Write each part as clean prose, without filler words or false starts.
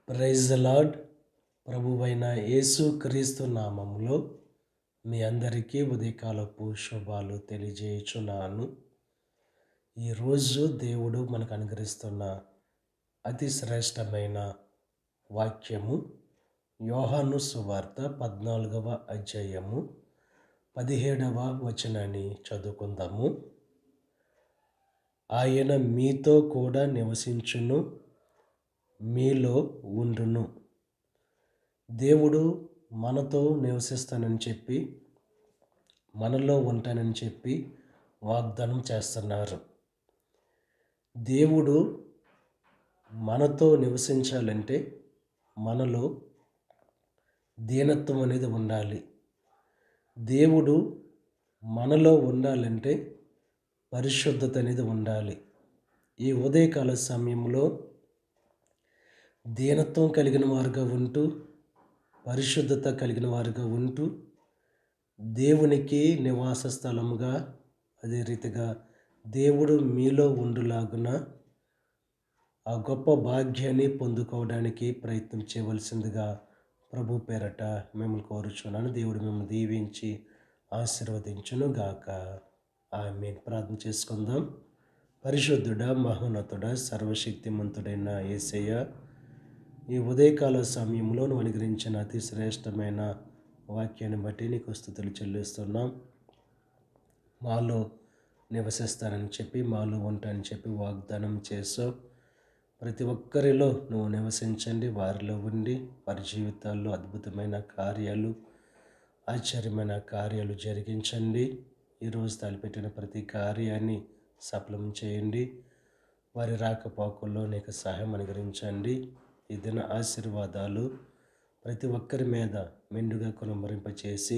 Praise the lord. ప్రభువైన యేసు క్రీస్తు నామములో మీ అందరికీ ఉదయకాలపు శుభాలు తెలియజేయుచున్నాను. ఈరోజు దేవుడు మనకు అనుగ్రహిస్తున్న అతి శ్రేష్టమైన వాక్యము యోహాను సువార్త 14వ అధ్యాయము 17వ వచనాన్ని చదువుకుందాము. ఆయన మీతో కూడా నివసించును, మీలో ఉండును. దేవుడు మనతో నివసిస్తానని చెప్పి, మనలో ఉంటానని చెప్పి వాగ్దానం చేస్తున్నారు. దేవుడు మనతో నివసించాలంటే మనలో దీనత్వం అనేది ఉండాలి. దేవుడు మనలో ఉండాలంటే పరిశుద్ధత అనేది ఉండాలి. ఈ ఉదయకాల సమయంలో దీనత్వం కలిగిన వారుగా ఉంటూ, పరిశుద్ధత కలిగిన వారుగా ఉంటూ, దేవునికి నివాస స్థలముగా, అదే రీతిగా దేవుడు మీలో ఉండులాగున ఆ గొప్ప భాగ్యాన్ని పొందుకోవడానికి ప్రయత్నం చేయవలసిందిగా ప్రభు పేరట మిమ్మల్ని కోరుచున్నాను. దేవుడు మిమ్మల్ని దీవించి ఆశీర్వదించును గాక. ఆమేన్. ప్రార్థన చేసుకుందాం. పరిశుద్ధుడా, మహోన్నతుడా, సర్వశక్తిమంతుడైన యేసయ్య, ఈ ఉదయకాల సమయంలో నువ్వు అనుగ్రహించిన అతి శ్రేష్టమైన వాక్యాన్ని బట్టి నీకు స్తుతులు చెల్లిస్తున్నాం. మాలో నివసిస్తానని చెప్పి, మాలో ఉంటానని చెప్పి వాగ్దానం చేసావు. ప్రతి ఒక్కరిలో నువ్వు నివసించండి, వారిలో ఉండి వారి జీవితాల్లో అద్భుతమైన కార్యాలు, ఆశ్చర్యమైన కార్యాలు జరిగించండి. ఈరోజు తలపెట్టిన ప్రతి కార్యాన్ని సఫలం చేయండి. వారి రాకపోకల్లో నీకు సహాయం అనుగ్రహించండి. ఈ దిన ఆశీర్వాదాలు ప్రతి ఒక్కరి మీద మెండుగా కుమ్మరింపచేసి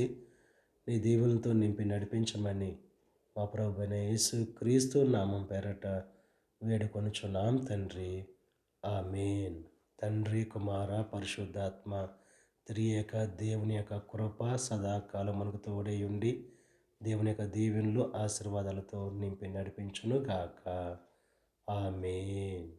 నీ దీవులతో నింపి నడిపించమని మా ప్రభువైన యేసు క్రీస్తు నామం పేరట వేడుకొనుచున్నాం తండ్రి. ఆమేన్. తండ్రి, కుమార, పరిశుద్ధాత్మ త్రియేక దేవుని యొక్క కృప సదాకాలం మనకు తోడై ఉండి దేవుని యొక్క దీవెనలు ఆశీర్వాదాలతో నింపి నడిపించును గాక. ఆమేన్.